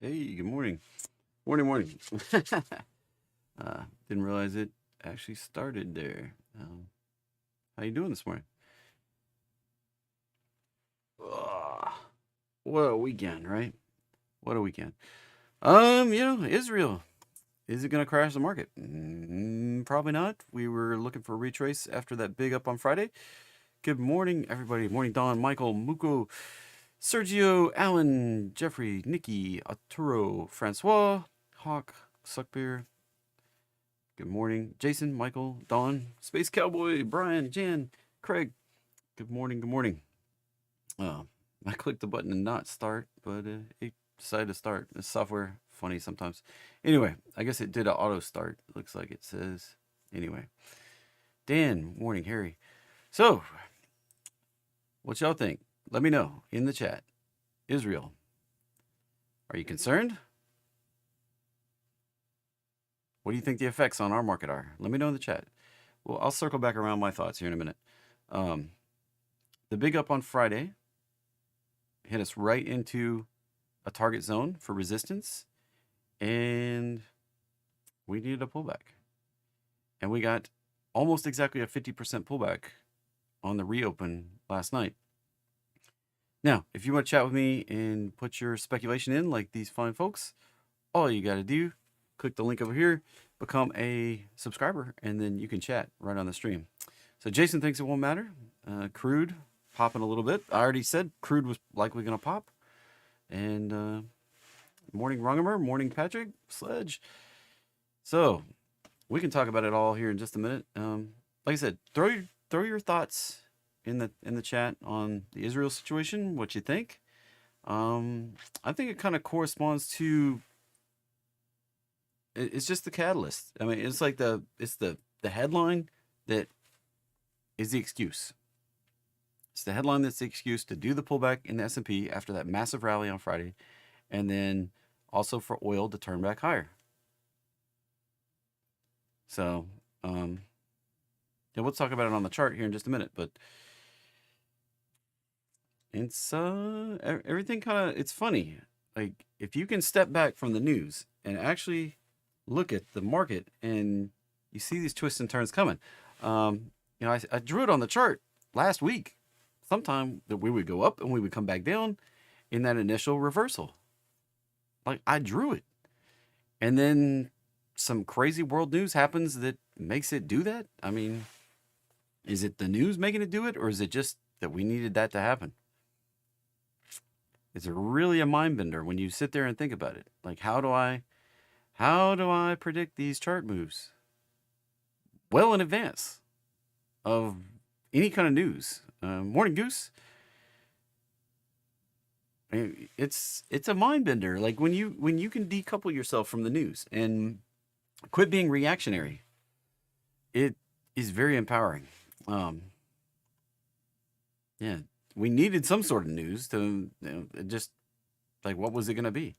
Hey, good morning. Morning. Didn't realize it actually started there. How you doing this morning? Ugh, what a weekend, right? What a weekend. Israel. Is it going to crash the market? Probably not. We were looking for a retrace after that big up on Friday. Good morning, everybody. Morning, Don, Michael, Muko, Sergio, Alan, Jeffrey, Nikki, Arturo, Francois, Hawk, Suckbeer. Good morning, Jason, Michael, Don, Space Cowboy, Brian, Jan, Craig. Good morning. Good morning. Uh, I clicked the button and not start, but it decided to start. This software funny sometimes. Anyway, I guess it did an auto start. Looks like it says. Anyway, Dan, morning, Harry. So, what y'all think? Let me know in the chat. Israel, are you concerned? What do you think the effects on our market are? Let me know in the chat. Well, I'll circle back around my thoughts here in a minute. The big up on Friday hit us right into a target zone for resistance, and we needed a pullback. And we got almost exactly a 50% pullback on the reopen last night. Now, if you want to chat with me and put your speculation in like these fine folks, all you got to do, click the link over here, become a subscriber, and then you can chat right on the stream. So Jason thinks it won't matter. Crude popping a little bit. I already said crude was likely going to pop. And morning Rungamer, morning Patrick, Sledge. So we can talk about it all here in just a minute. Like I said, throw your thoughts in the chat on the Israel situation. What you think? I think it kind of corresponds to. It's just the catalyst. I mean, it's like the headline that is the excuse. It's the headline that's the excuse to do the pullback in the S&P after that massive rally on Friday, and then also for oil to turn back higher. So, yeah, we'll talk about it on the chart here in just a minute, but it's everything kind of, it's funny. Like, if you can step back from the news and actually look at the market and you see these twists and turns coming. I drew it on the chart last week. Sometime that we would go up and we would come back down in that initial reversal. Like, I drew it. And then some crazy world news happens that makes it do that. I mean, is it the news making it do it, or is it just that we needed that to happen? It's really a mind bender when you sit there and think about it. Like, how do I predict these chart moves well in advance of any kind of news? Morning Goose. It's a mind bender. Like, when you can decouple yourself from the news and quit being reactionary, it is very empowering. Yeah, we needed some sort of news to just, like, what was it going to be?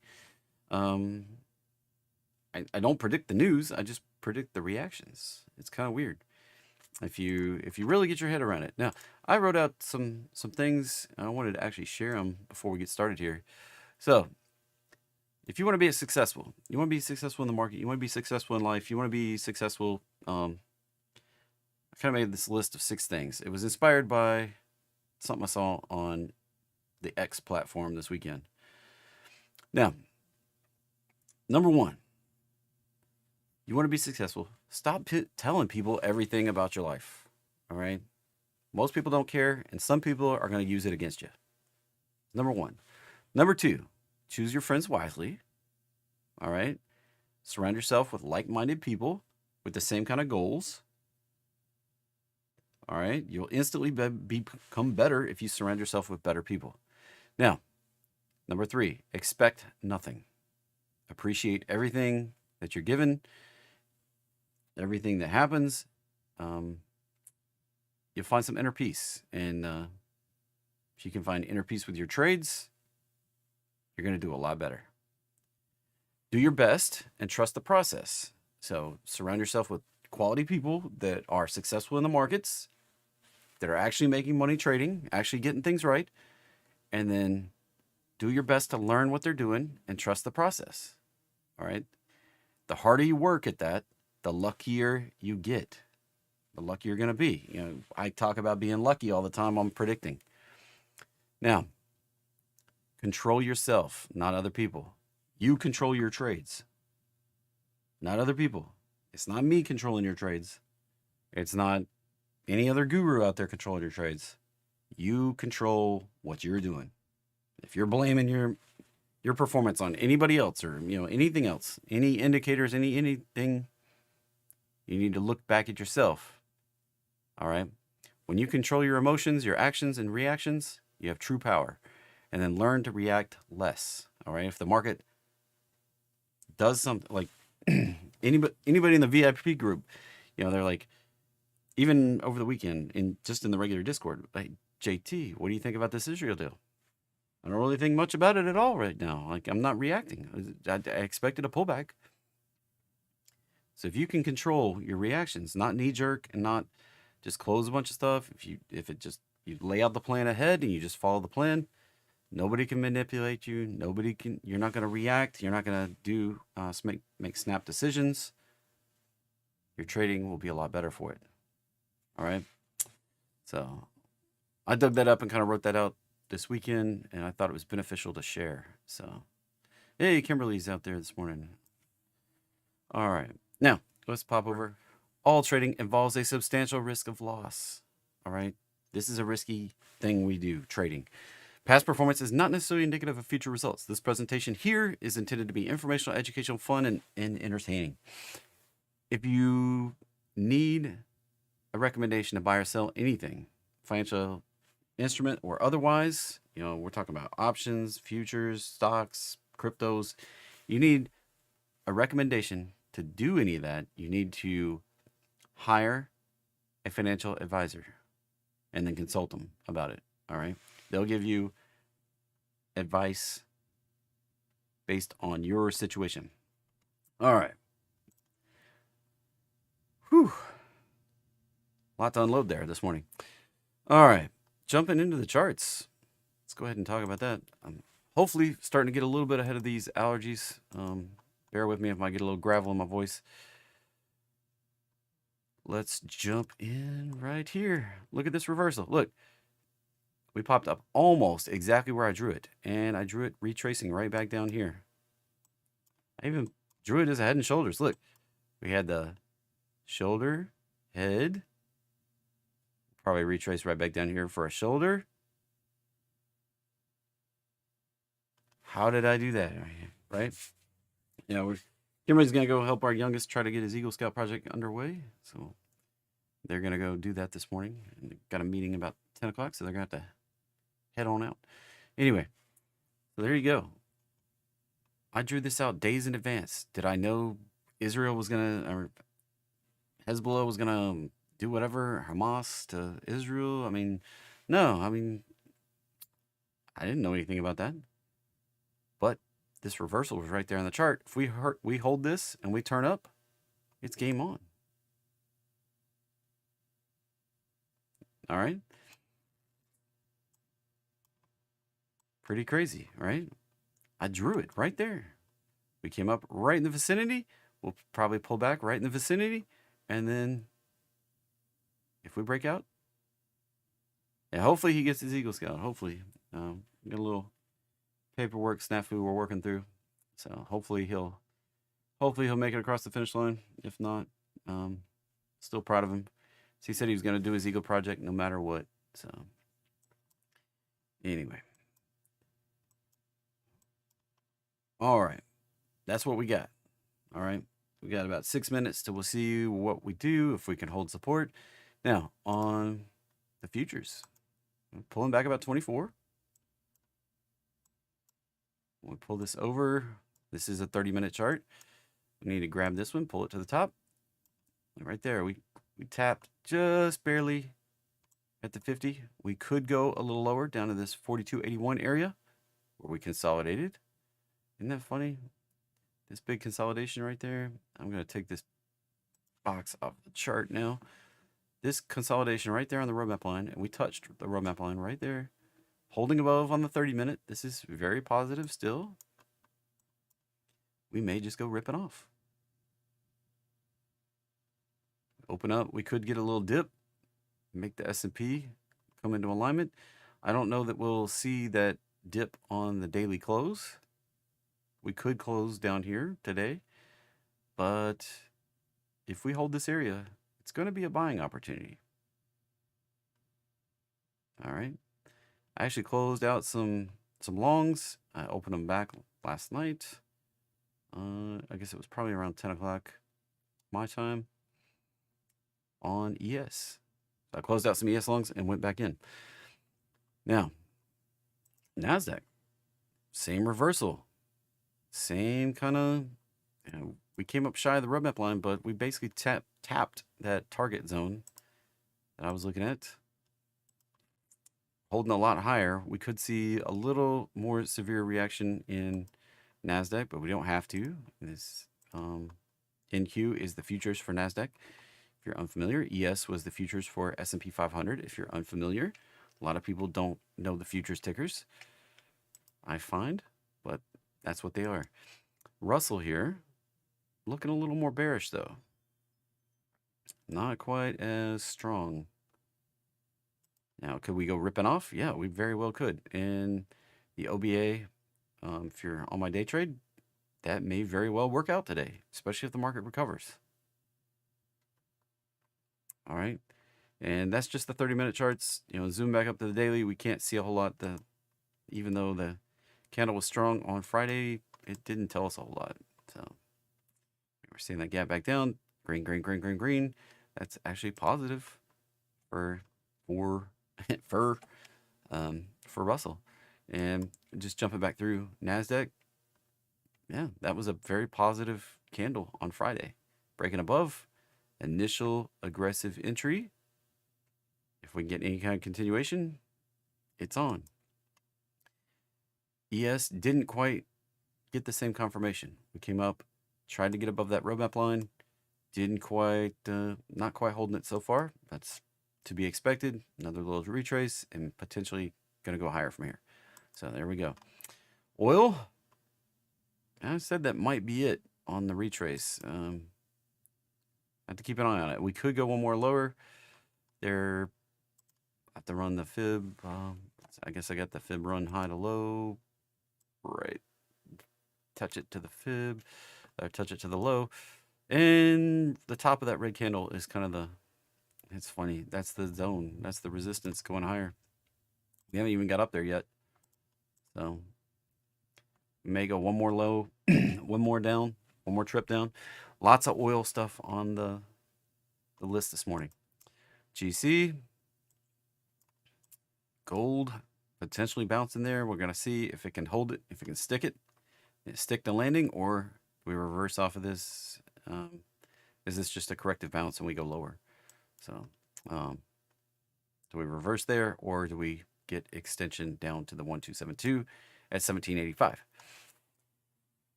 I don't predict the news. I just predict the reactions. It's kind of weird if you really get your head around it. Now, I wrote out some things. I wanted to actually share them before we get started here. So, if you want to be successful, you want to be successful in the market, you want to be successful in life, you want to be successful. I kind of made this list of 6 things. It was inspired by something I saw on the X platform this weekend. Now, number 1, you want to be successful, stop telling people everything about your life. All right? Most people don't care, and some people are going to use it against you. Number 1. Number 2, choose your friends wisely. All right? Surround yourself with like-minded people with the same kind of goals. All right? You'll instantly become better if you surround yourself with better people. Now, number 3, expect nothing. Appreciate everything that you're given, everything that happens. You'll find some inner peace. And if you can find inner peace with your trades, you're going to do a lot better. Do your best and trust the process. So surround yourself with quality people that are successful in the markets, that are actually making money trading, actually getting things right, and then do your best to learn what they're doing and trust the process. All right. The harder you work at that, the luckier you get. The luckier you're going to be. You know, I talk about being lucky all the time on predicting. Now, control yourself, not other people. You control your trades, not other people. It's not me controlling your trades. It's not any other guru out there controlling your trades. You control what you're doing. If you're blaming your performance on anybody else or anything else, any indicators, anything, you need to look back at yourself. All right? When you control your emotions, your actions and reactions, you have true power. And then learn to react less. All right? If the market does something like anybody in the VIP group, they're like, even over the weekend, just in the regular Discord, like, JT, what do you think about this Israel deal? I don't really think much about it at all right now. Like, I'm not reacting. I expected a pullback. So if you can control your reactions, not knee jerk and not just close a bunch of stuff. You lay out the plan ahead and you just follow the plan, nobody can manipulate you. You're not going to react. You're not going to make snap decisions. Your trading will be a lot better for it. All right. So I dug that up and kind of wrote that out this weekend, and I thought it was beneficial to share. So, hey, Kimberly's out there this morning. All right. Now, let's pop over. All trading involves a substantial risk of loss. All right. This is a risky thing we do, trading. Past performance is not necessarily indicative of future results. This presentation here is intended to be informational, educational, fun, and entertaining. If you need a recommendation to buy or sell anything, financial instrument or otherwise, we're talking about options, futures, stocks, cryptos. You need a recommendation to do any of that. You need to hire a financial advisor and then consult them about it. All right. They'll give you advice based on your situation. All right. Whew. A lot to unload there this morning. All right. Jumping into the charts. Let's go ahead and talk about that. I'm hopefully starting to get a little bit ahead of these allergies. Bear with me if I get a little gravel in my voice. Let's jump in right here. Look at this reversal. Look, we popped up almost exactly where I drew it. And I drew it retracing right back down here. I even drew it as a head and shoulders. Look, we had the shoulder, head. Probably retrace right back down here for a shoulder. How did I do that? Right? Kimberly's going to go help our youngest try to get his Eagle Scout project underway. So they're going to go do that this morning. And got a meeting about 10 o'clock, so they're going to have to head on out. Anyway, so there you go. I drew this out days in advance. Did I know Israel was going to, or Hezbollah was going to do whatever, Hamas to Israel? No. I didn't know anything about that. But this reversal was right there on the chart. If we hold this and we turn up, it's game on. All right. Pretty crazy, right? I drew it right there. We came up right in the vicinity. We'll probably pull back right in the vicinity. And then if we break out, yeah, hopefully he gets his Eagle Scout. Hopefully. Got a little paperwork snafu we're working through. So hopefully he'll make it across the finish line. If not, still proud of him. So he said he was going to do his Eagle project no matter what. So anyway. All right. That's what we got. All right. We got about 6 minutes till we'll see what we do, if we can hold support. Now, on the futures, I'm pulling back about 24. We'll pull this over. This is a 30-minute chart. We need to grab this one, pull it to the top. And right there, we tapped just barely at the 50. We could go a little lower down to this 42.81 area where we consolidated. Isn't that funny? This big consolidation right there. I'm going to take this box off the chart now. This consolidation right there on the roadmap line, and we touched the roadmap line right there, Holding above on the 30-minute. This is very positive still. We may just go ripping off. Open up. We could get a little dip. Make the S&P come into alignment. I don't know that we'll see that dip on the daily close. We could close down here today. But if we hold this area, it's going to be a buying opportunity. All right. I actually closed out some longs. I opened them back last night. I guess it was probably around 10 o'clock my time on ES. So I closed out some ES longs and went back in. Now, NASDAQ, same reversal. Same kind of, we came up shy of the roadmap line, but we basically tapped that target zone that I was looking at. Holding a lot higher. We could see a little more severe reaction in NASDAQ, but we don't have to. This NQ is the futures for NASDAQ. If you're unfamiliar, ES was the futures for S&P 500. If you're unfamiliar, a lot of people don't know the futures tickers, I find, but that's what they are. Russell here, looking a little more bearish though. Not quite as strong. Now, could we go ripping off? Yeah, we very well could. And the OBA, if you're on my day trade, that may very well work out today, especially if the market recovers. All right. And that's just the 30-minute charts. Zoom back up to the daily. We can't see a whole lot. Even though the candle was strong on Friday, it didn't tell us a whole lot. So we're seeing that gap back down. Green, green, green, green, green. That's actually positive for Russell. And just jumping back through NASDAQ, yeah, that was a very positive candle on Friday. Breaking above, initial aggressive entry. If we can get any kind of continuation, it's on. ES didn't quite get the same confirmation. We came up, tried to get above that roadmap line, didn't quite, not quite holding it so far. That's to be expected. Another little retrace and potentially going to go higher from here. So there we go. Oil, I said that might be it on the retrace. I have to keep an eye on it. We could go one more lower. There, I have to run the fib. I guess I got the fib run high to low. Right. Touch it to the fib, or touch it to the low. And the top of that red candle is kind of it's funny. That's the zone. That's the resistance going higher. We haven't even got up there yet. So we may go one more low, one more down, one more trip down. Lots of oil stuff on the list this morning. GC, gold, potentially bouncing there. We're going to see if it can hold it, if it can stick the landing, or we reverse off of this. Is this just a corrective bounce and we go lower? So do we reverse there, or do we get extension down to the 1272 at 1785?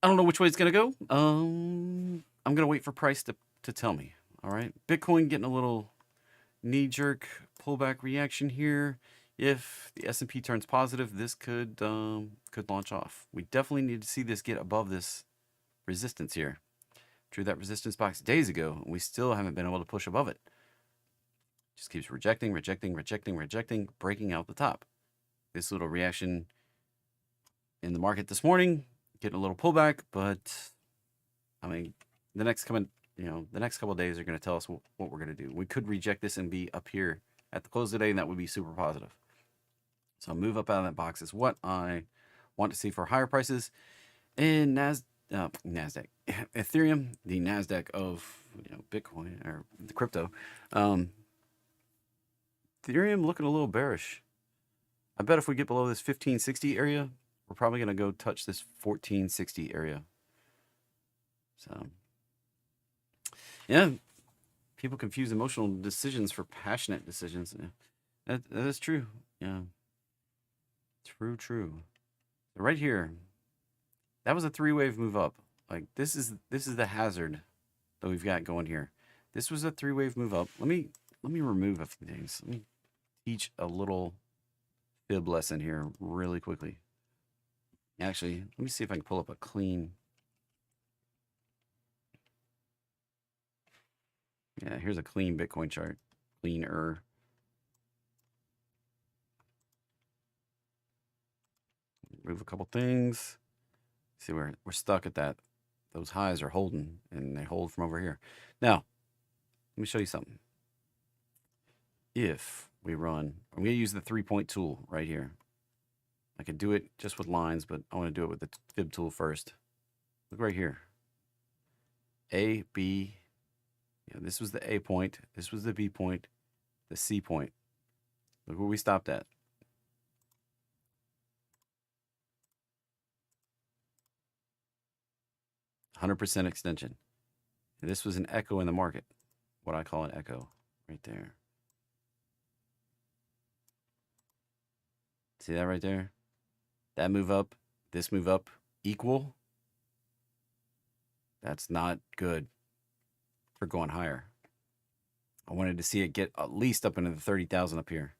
I don't know which way it's going to go. I'm going to wait for price to tell me. All right. Bitcoin getting a little knee-jerk pullback reaction here. If the S&P turns positive, this could launch off. We definitely need to see this get above this resistance here. Drew that resistance box days ago, and we still haven't been able to push above it. Just keeps rejecting, rejecting, rejecting, rejecting, breaking out the top. This little reaction in the market this morning, getting a little pullback, but I mean, the next couple of days are going to tell us what we're going to do. We could reject this and be up here at the close of the day, and that would be super positive. So move up out of that box is what I want to see for higher prices. And NASDAQ, Ethereum, the NASDAQ of Bitcoin or the crypto. Ethereum looking a little bearish. I bet if we get below this 1560 area, we're probably going to go touch this 1460 area. So, yeah, people confuse emotional decisions for passionate decisions. That is true. Yeah, true. Right here, that was a three-wave move up. Like this is the hazard that we've got going here. This was a three-wave move up. Let me remove a few things. Let me teach a little fib lesson here really quickly. Actually, let me see if I can pull up a clean. Yeah, here's a clean Bitcoin chart. Cleaner. Move a couple things. See, we're stuck at that. Those highs are holding, and they hold from over here. Now, let me show you something. If we run, I'm going to use the 3-point tool right here. I could do it just with lines, but I want to do it with the fib tool first. Look right here. A, B. Yeah, this was the A point. This was the B point. The C point. Look where we stopped at. 100% extension. And this was an echo in the market. What I call an echo right there. See that right there? That move up, this move up, equal. That's not good for going higher. I wanted to see it get at least up into the 30,000 up here,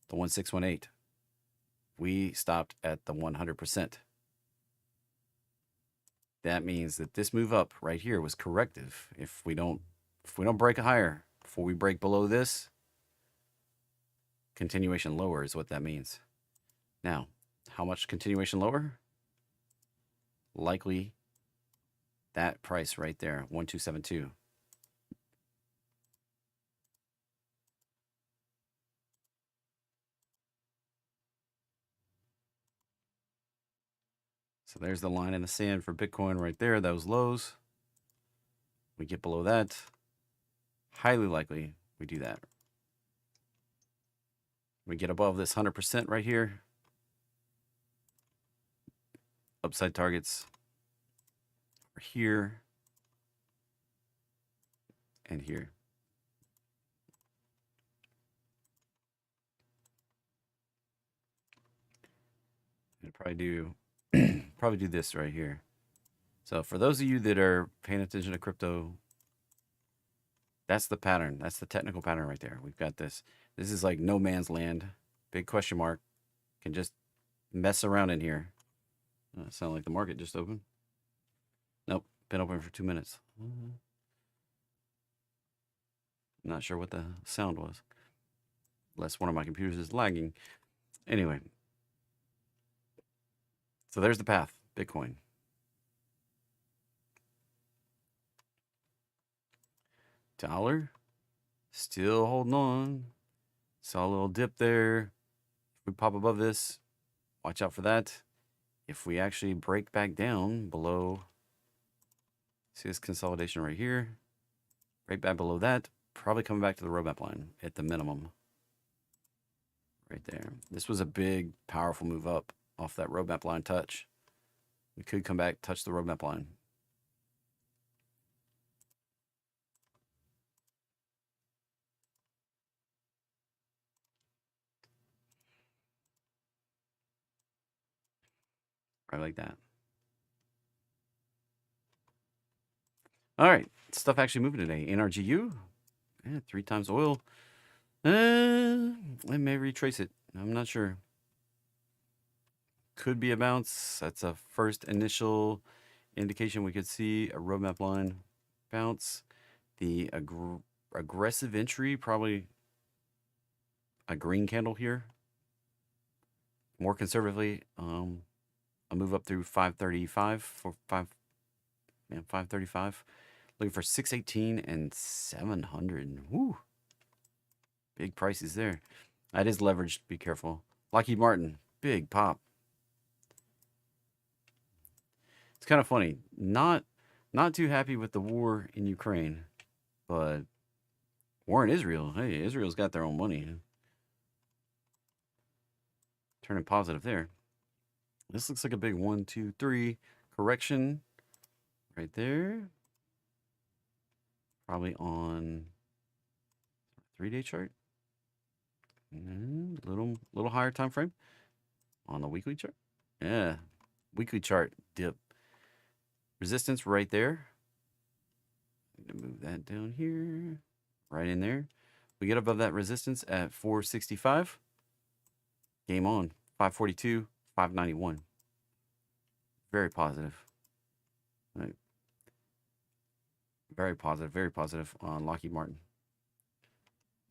the 1618. We stopped at the 100%. That means that this move up right here was corrective. If we don't break higher before we break below this, continuation lower is what that means. Now, how much continuation lower? Likely that price right there, 1272. So there's the line in the sand for Bitcoin right there, those lows. We get below that. Highly likely we do that. We get above this 100% right here. Upside targets are here and here. I'd probably do this right here. So for those of you that are paying attention to crypto, that's the pattern. That's the technical pattern right there. We've got this. This is like no man's land. Big question mark. Can just mess around in here. Sound like the market just opened. Nope. Been open for 2 minutes. Not sure what the sound was. Unless one of my computers is lagging. Anyway. So there's the path. Bitcoin. Dollar. Still holding on. Saw a little dip there. If we pop above this, watch out for that. If we actually break back down below, see this consolidation right here, break back below that, probably coming back to the roadmap line at the minimum. Right there. This was a big, powerful move up off that roadmap line touch. We could come back, touch the roadmap line. Right like that. All right. Stuff actually moving today. NRGU. Yeah, 3 times oil. I may retrace it. I'm not sure. Could be a bounce. That's a first initial indication we could see a roadmap line bounce. The aggressive entry, probably a green candle here. More conservatively, a move up through 535 for 535. Looking for 618 and 700. Woo. Big prices there. That is leveraged. Be careful. Lockheed Martin. Big pop. It's kind of funny. Not too happy with the war in Ukraine, but war in Israel. Hey, Israel's got their own money. Turning positive there. This looks like a big 1, 2, 3 correction right there. Probably on 3-day chart. Little higher time frame on the weekly chart. Yeah, weekly chart dip. Resistance right there. I'm gonna move that down here, right in there. We get above that resistance at 465. Game on. 542, 591. Very positive. Right. Very positive on Lockheed Martin.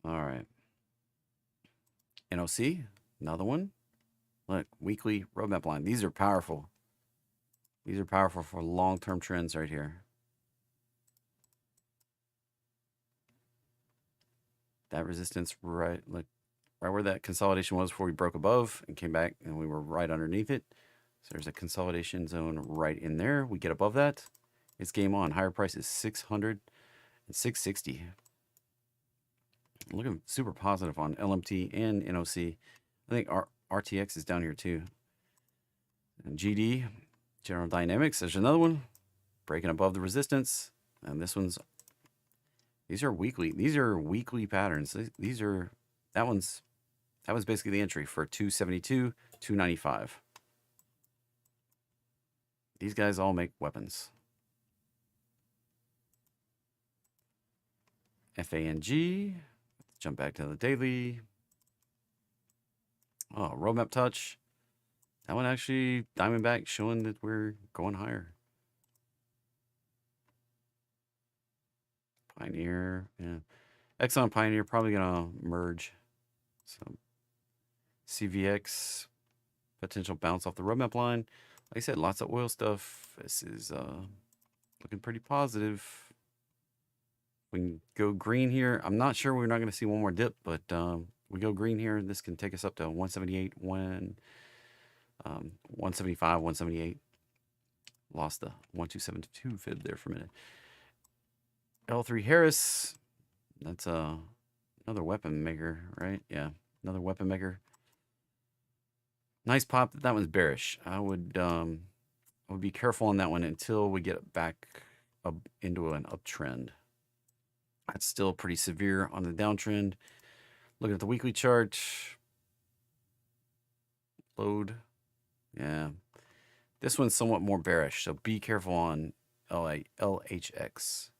All right. NOC, another one. Look, weekly roadmap line. These are powerful. These are powerful for long-term trends right here. That resistance right where that consolidation was before we broke above and came back and we were right underneath it. So there's a consolidation zone right in there. We get above that. It's game on. Higher price is 600 and 660. Looking super positive on LMT and NOC. I think RTX is down here too. And GD, General Dynamics, there's another one breaking above the resistance. And this one's, these are weekly patterns. That was basically the entry for 272, 295. These guys all make weapons. FANG, jump back to the daily. Oh, roadmap touch. That one actually, Diamondback showing that we're going higher. Pioneer, yeah. Exxon Pioneer probably gonna merge. So CVX, potential bounce off the roadmap line. Like I said, lots of oil stuff. This is looking pretty positive. We can go green here. I'm not sure we're not going to see one more dip, but we go green here. This can take us up to 178, 175, 178. Lost the 1272 fib there for a minute. L3 Harris. That's another weapon maker, right? Yeah, another weapon maker. Nice pop. That one's bearish. I would be careful on that one until we get back up into an uptrend. That's still pretty severe on the downtrend. Looking at the weekly chart. Load. Yeah. This one's somewhat more bearish, so be careful on LHX.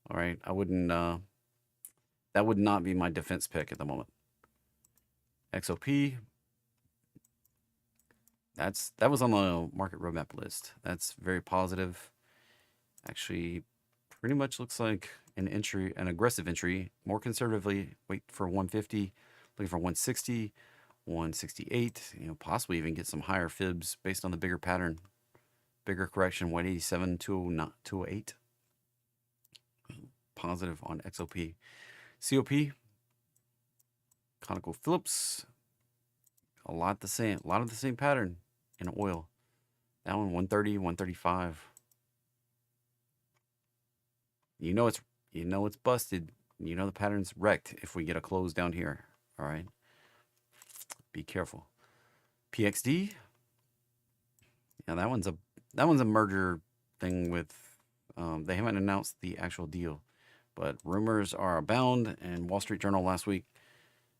All right. I wouldn't, that would not be my defense pick at the moment. XOP. That was on the market roadmap list. That's very positive. Actually, pretty much looks like an aggressive entry. More conservatively, wait for 150, looking for 160, 168. Possibly even get some higher fibs based on the bigger pattern, bigger correction. 187, 208. Positive on XOP, COP, ConocoPhillips. A lot of the same pattern in oil. That one 130, 135. It's busted. The pattern's wrecked if we get a close down here. All right. Be careful. PXD. Yeah, that one's a merger thing with they haven't announced the actual deal, but rumors are abound, and Wall Street Journal last week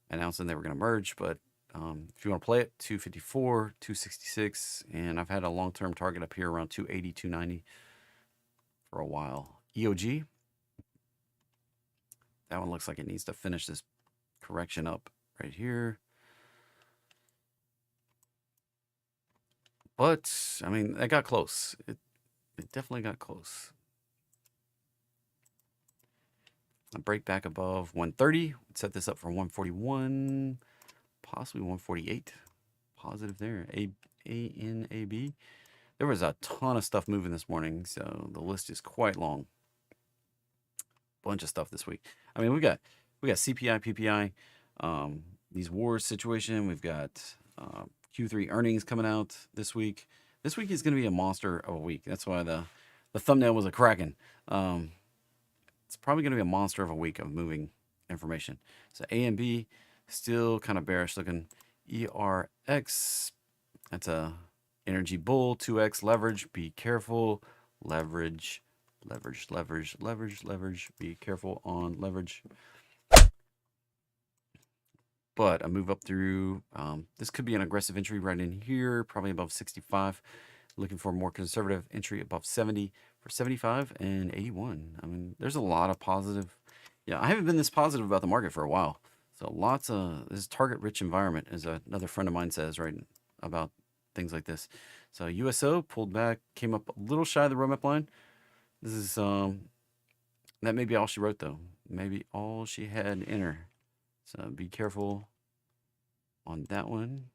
announcing they were going to merge, but if you want to play it, 254, 266, and I've had a long-term target up here around 280, 290 for a while. EOG, that one looks like it needs to finish this correction up right here. But, I mean, it got close. It definitely got close. A break back above 130. Set this up for 141, possibly 148. Positive there. ANAB. There was a ton of stuff moving this morning, so the list is quite long. Bunch of stuff this week. I mean, we got CPI, PPI, these wars situation. We've got Q3 earnings coming out this week. This week is going to be a monster of a week. That's why the thumbnail was a Kraken. It's probably going to be a monster of a week of moving information. So A and B still kind of bearish looking. ERX, that's a energy bull, 2x leverage. Be careful. Leverage. Be careful on leverage. But a move up through, this could be an aggressive entry right in here, probably above 65. Looking for a more conservative entry above 70 for 75 and 81. I mean, there's a lot of positive. Yeah, I haven't been this positive about the market for a while. So lots of this target-rich environment, as another friend of mine says, right, about things like this. So USO pulled back, came up a little shy of the roadmap line. This is that may be all she wrote though. Maybe all she had in her. So be careful on that one.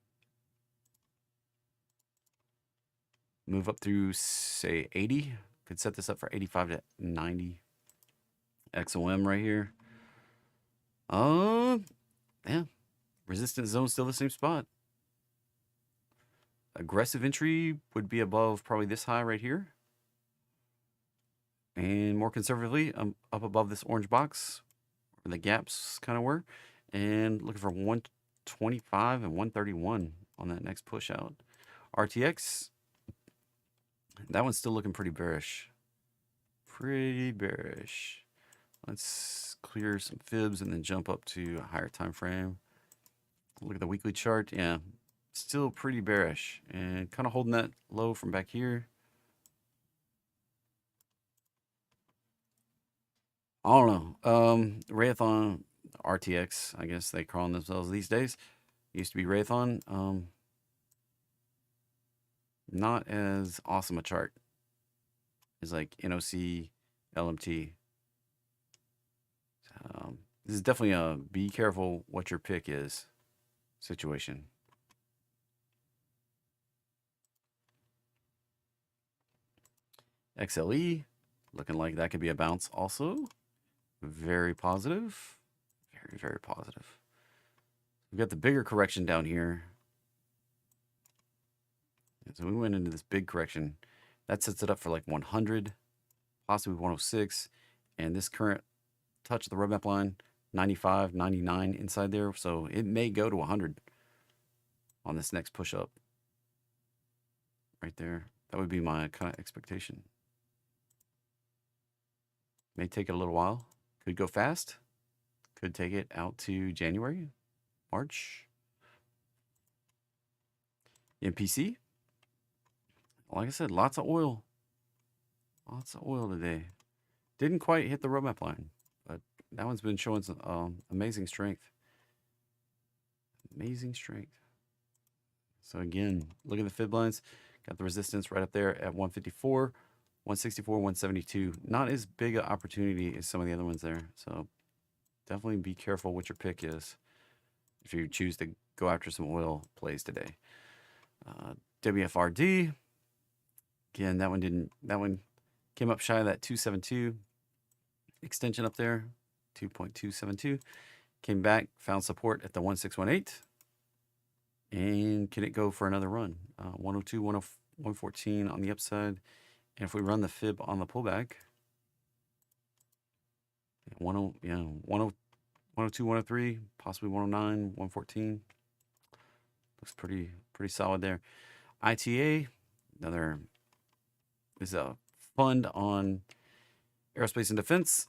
Move up through say 80. Could set this up for 85 to 90. XOM right here. Yeah. Resistance zone still the same spot. Aggressive entry would be above probably this high right here. And more conservatively, up above this orange box where the gaps kind of were. And looking for 125 and 131 on that next push out. RTX, that one's still looking pretty bearish. Pretty bearish. Let's clear some fibs and then jump up to a higher time frame. Look at the weekly chart. Yeah, still pretty bearish and kind of holding that low from back here. I don't know. Raython RTX, I guess they call themselves these days. Used to be Raython. Not as awesome a chart as like NOC, LMT. This is definitely a be careful what your pick is situation. XLE, looking like that could be a bounce also. Very positive. Very, very positive. We've got the bigger correction down here. So we went into this big correction. That sets it up for like 100, possibly 106. And this current touch of the roadmap line, 95, 99 inside there. So it may go to 100 on this next push up. Right there. That would be my kind of expectation. May take it a little while. Could go fast. Could take it out to January, March. MPC. Like I said, lots of oil. Lots of oil today. Didn't quite hit the roadmap line, but that one's been showing some amazing strength. Amazing strength. So again, look at the fib lines. Got the resistance right up there at 154, 164, 172. Not as big an opportunity as some of the other ones there. So definitely be careful what your pick is if you choose to go after some oil plays today. WFRD. Again, that one came up shy of that 272 extension up there, 2.272. Came back, found support at the 1618. And can it go for another run? 102, 114 on the upside. And if we run the fib on the pullback, 102, 103, possibly 109, 114. Looks pretty solid there. ITA, another is a fund on aerospace and defense.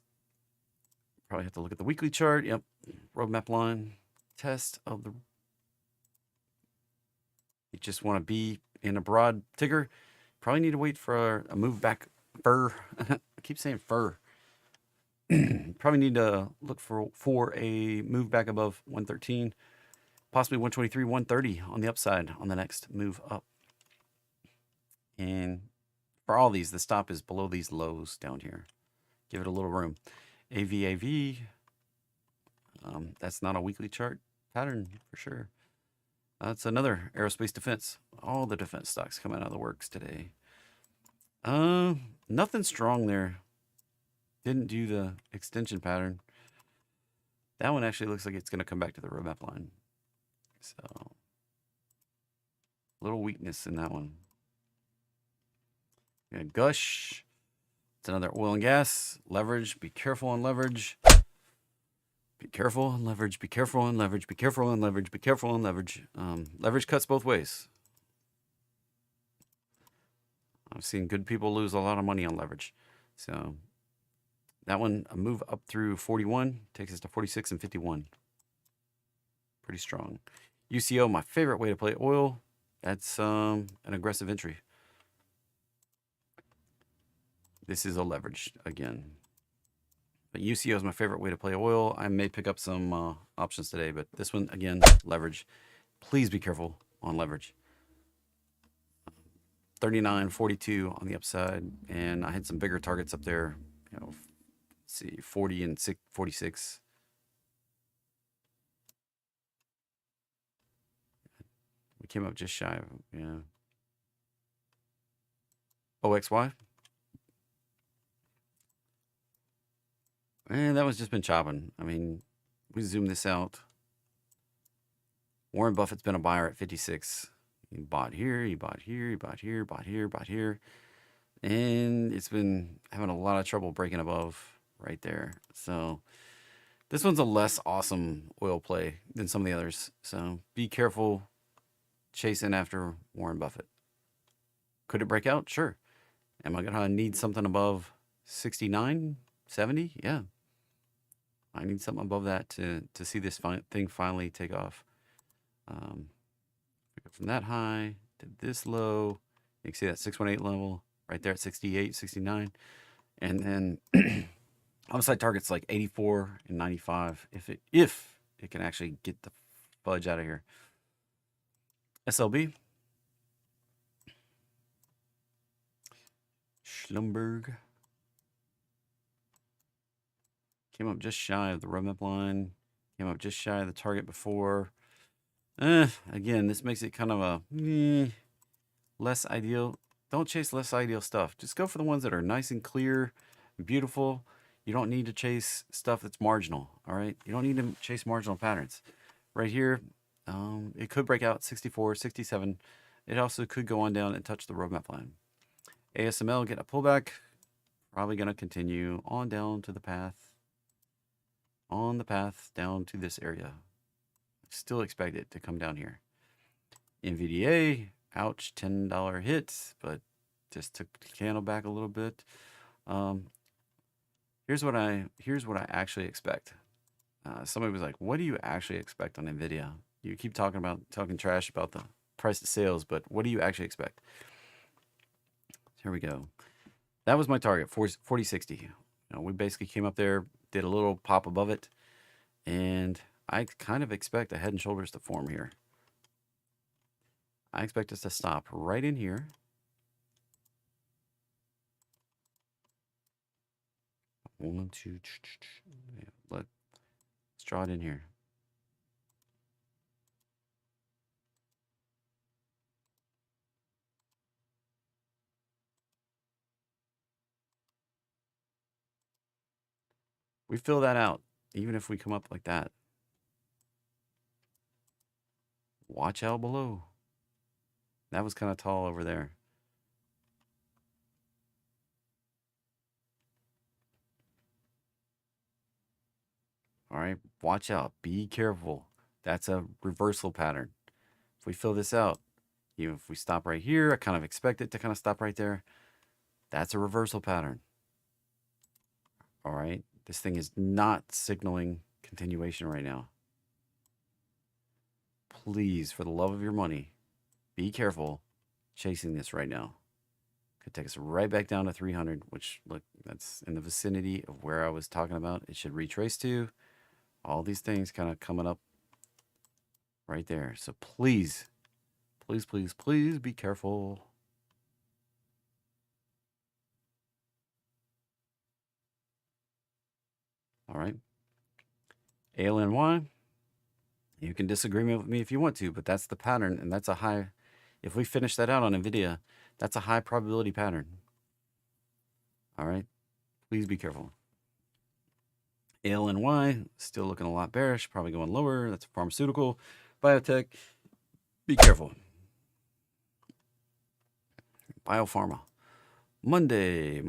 Probably have to look at the weekly chart. Yep, roadmap line test of the. You just want to be in a broad ticker. Probably need to wait for a move back fur. I keep saying fur. Probably need to look for a move back above 113, possibly 123, 130 on the upside on the next move up. And for all these, the stop is below these lows down here. Give it a little room. AVAV, that's not a weekly chart pattern for sure. That's another aerospace defense. All the defense stocks coming out of the works today. Nothing strong there. Didn't do the extension pattern. That one actually looks like it's going to come back to the roadmap line. So, a little weakness in that one. We got Gush. It's another oil and gas. Leverage. Be careful on leverage. Be careful on leverage. Be careful on leverage. Be careful on leverage. Be careful on leverage. Leverage cuts both ways. I've seen good people lose a lot of money on leverage. So that one, a move up through 41, takes us to 46 and 51. Pretty strong. UCO, my favorite way to play oil. That's an aggressive entry. This is a leverage again. But UCO is my favorite way to play oil. I may pick up some options today, but this one, again, leverage. Please be careful on leverage. 39.42 on the upside, and I had some bigger targets up there. You know, let's see, 40 and 46. We came up just shy of, yeah. OXY. And that one's just been chopping. I mean, we zoom this out. Warren Buffett's been a buyer at 56. He bought here, he bought here, he bought here, bought here, bought here. And it's been having a lot of trouble breaking above right there. So this one's a less awesome oil play than some of the others. So be careful chasing after Warren Buffett. Could it break out? Sure. Am I going to need something above 69, 70? Yeah. I need something above that to see this thing finally take off. We go from that high to this low. You can see that 618 level right there at 68, 69. And then upside targets like 84 and 95 if it can actually get the fudge out of here. SLB. Schlumberg. Came up just shy of the roadmap line. Came up just shy of the target before. Again, this makes it kind of a less ideal. Don't chase less ideal stuff. Just go for the ones that are nice and clear, beautiful. You don't need to chase stuff that's marginal, all right? You don't need to chase marginal patterns. Right here, it could break out 64, 67. It also could go on down and touch the roadmap line. ASML, get a pullback. Probably going to continue on down to the path. On the path down to this area. Still expect it to come down here. NVDA, ouch, $10 hit, but just took the candle back a little bit. Here's what I actually expect. Somebody was like, "What do you actually expect on NVIDIA? You keep talking trash about the price to sales, but what do you actually expect?" Here we go. That was my target, 40.60. You know, we basically came up there, did a little pop above it, and I kind of expect a head and shoulders to form here. I expect us to stop right in here. One, two, let's draw it in here. We fill that out, even if we come up like that. Watch out below. That was kind of tall over there. All right, watch out. Be careful. That's a reversal pattern. If we fill this out, even if we stop right here, I kind of expect it to kind of stop right there. That's a reversal pattern. All right, this thing is not signaling continuation right now. Please, for the love of your money, be careful chasing this right now. Could take us right back down to 300, which, look, that's in the vicinity of where I was talking about. It should retrace to. All these things kind of coming up right there. So please, please, please, please be careful. All right. ALNY. You can disagree with me if you want to, but that's the pattern, and that's a high. If we finish that out on NVIDIA, that's a high probability pattern. All right. Please be careful. ALNY, still looking a lot bearish, probably going lower. That's pharmaceutical, biotech. Be careful. Biopharma. Monday.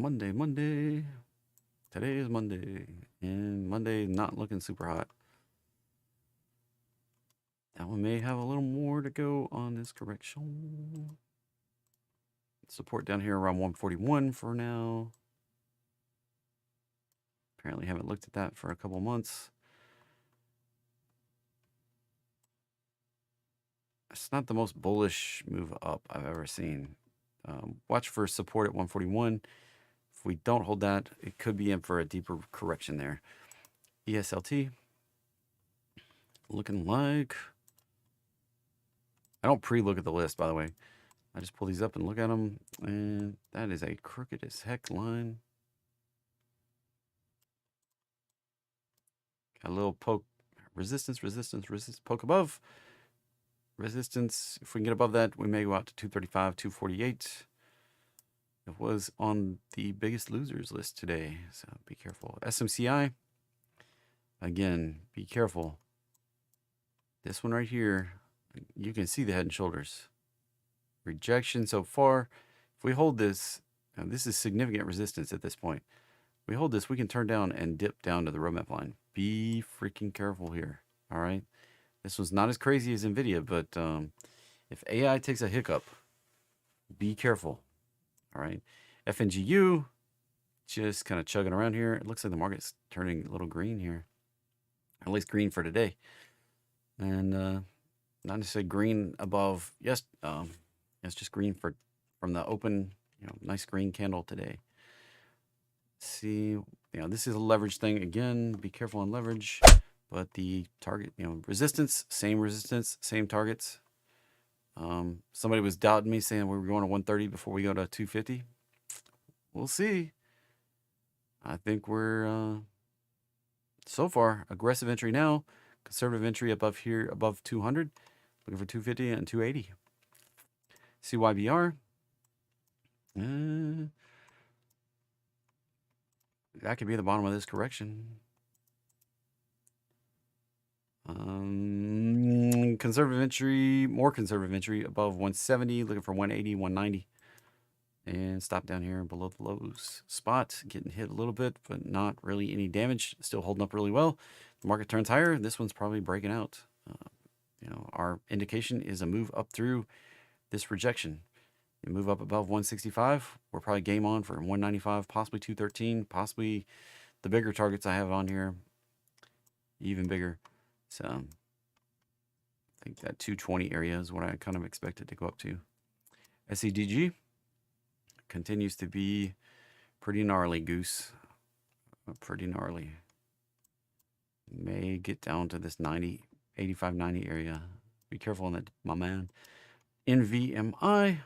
Today is Monday, and Monday not looking super hot. That one may have a little more to go on this correction. Support down here around 141 for now. Apparently haven't looked at that for a couple months. It's not the most bullish move up I've ever seen. Watch for support at 141. If we don't hold that, it could be in for a deeper correction there. ESLT looking like, I don't pre-look at the list, by the way. I just pull these up and look at them, and that is a crooked as heck line. Got a little poke, resistance, poke above. Resistance, if we can get above that, we may go out to 235, 248. It was on the biggest losers list today, so be careful. SMCI, again, be careful. This one right here, you can see the head and shoulders. Rejection so far. If we hold this, this is significant resistance at this point. We hold this, we can turn down and dip down to the roadmap line. Be freaking careful here, all right? This was not as crazy as NVIDIA, but if AI takes a hiccup, be careful, all right? FNGU, just kind of chugging around here. It looks like the market's turning a little green here, at least green for today. And not necessarily green above, yes, it's just green from the open, nice green candle today. See, this is a leverage thing. Again, be careful on leverage. But the target, resistance, same targets. Somebody was doubting me, saying we were going to 130 before we go to 250. We'll see. I think we're, so far, aggressive entry now. Conservative entry above here, above 200. Looking for 250 and 280. CYBR. That could be the bottom of this correction. Conservative entry, more conservative entry above 170, looking for 180, 190. And stop down here below the lows. Spot getting hit a little bit, but not really any damage. Still holding up really well. The market turns higher. This one's probably breaking out. Our indication is a move up through this rejection. You move up above 165. We're probably game on for 195, possibly 213, possibly the bigger targets I have on here, even bigger. So I think that 220 area is what I kind of expected to go up to. SEDG continues to be pretty gnarly, Goose. Pretty gnarly. May get down to this 90, 85, 90 area. Be careful on that, my man. NVMI.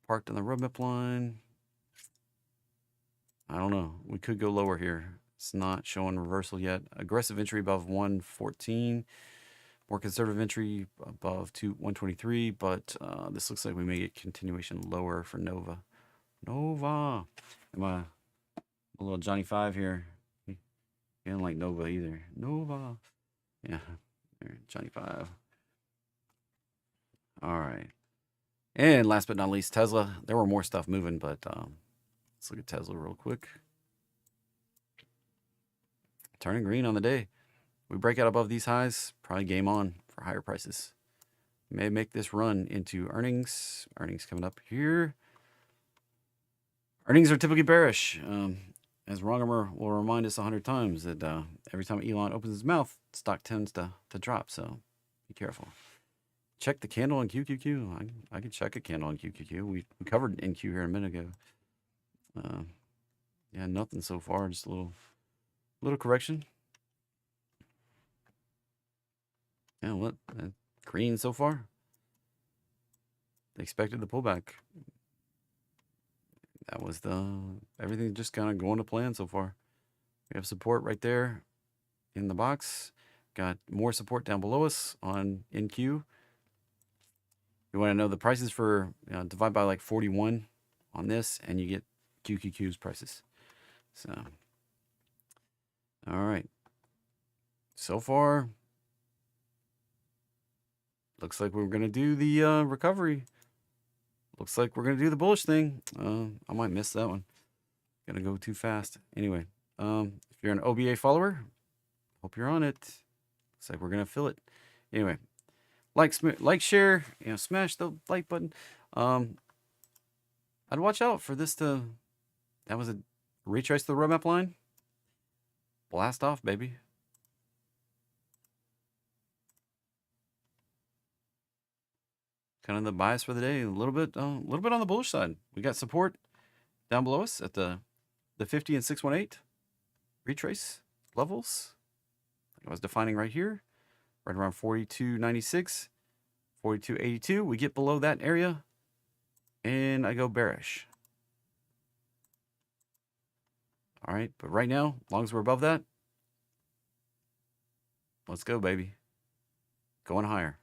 Parked on the roadmap line. I don't know. We could go lower here. It's not showing reversal yet. Aggressive entry above 114. More conservative entry above 123. But this looks like we may get continuation lower for Nova. Nova. I'm a little Johnny 5 here. He didn't like Nova either. Nova. Yeah. Johnny 5. All right. And last but not least, Tesla. There were more stuff moving, but let's look at Tesla real quick. Turning green on the day. We break out above these highs, probably game on for higher prices. May make this run into earnings. Earnings coming up here. Earnings are typically bearish. As Ronimer will remind us 100 times that every time Elon opens his mouth, stock tends to drop. So be careful. Check the candle on QQQ. I can check a candle on QQQ. We covered NQ here a minute ago. Yeah, nothing so far. Just a little correction. Yeah, what? Green so far. They expected the pullback. That was everything just kind of going to plan so far. We have support right there in the box. Got more support down below us on NQ. You want to know the prices for, divide by like 41 on this, and you get QQQ's prices. So, all right. So far, looks like we're going to do the recovery. Looks like we're going to do the bullish thing. I might miss that one. Gonna go too fast. Anyway, if you're an OBA follower, hope you're on it. Looks like we're going to fill it. Anyway, like, share, smash the like button. I'd watch out for this that was a retrace to the roadmap line. Blast off, baby. Kind of the bias for the day. A little bit on the bullish side. We got support down below us at the 50 and 618 retrace levels. I was defining right here, right around 42.96, 42.82. We get below that area, and I go bearish. All right, but right now, as long as we're above that, let's go, baby. Going higher.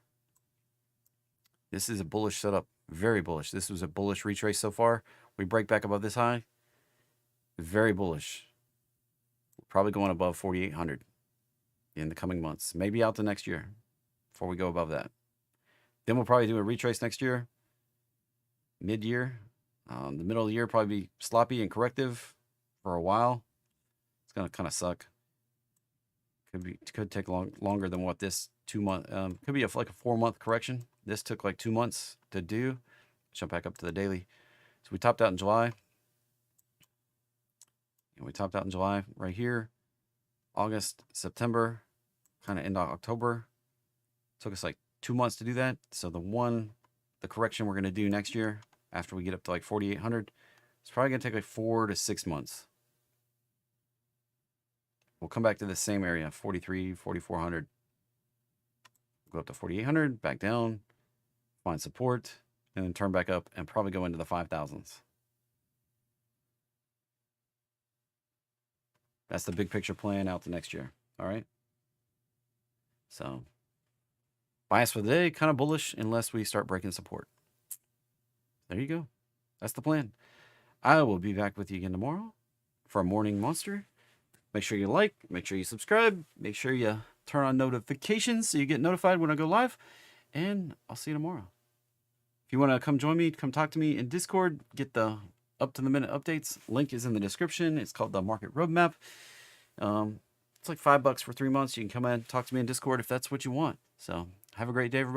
This is a bullish setup. Very bullish. This was a bullish retrace so far. We break back above this high. Very bullish. We're probably going above 4,800 in the coming months. Maybe out to next year before we go above that. Then we'll probably do a retrace next year. Mid-year. The middle of the year probably be sloppy and corrective for a while. It's going to kind of suck. Could take longer than what this 2 month could be like a 4-month correction. This took like 2 months to do. Jump back up to the daily. So we topped out in July. And we topped out in July right here. August, September, kind of end of October. Took us like 2 months to do that. So the correction we're going to do next year after we get up to like 4,800, it's probably going to take like 4 to 6 months. We'll come back to the same area, 43, 4,400. Go up to 4,800, back down, find support, and then turn back up and probably go into the 5,000s. That's the big picture plan out to next year. All right. So bias for the day, kind of bullish unless we start breaking support. There you go. That's the plan. I will be back with you again tomorrow for a morning monster. Make sure you like, make sure you subscribe, make sure you turn on notifications so you get notified when I go live, and I'll see you tomorrow. If you want to come join me, come talk to me in Discord, get the up-to-the-minute updates. Link is in the description. It's called the Market Roadmap. It's like $5 for 3 months. You can come in, talk to me in Discord if that's what you want. So have a great day, everybody.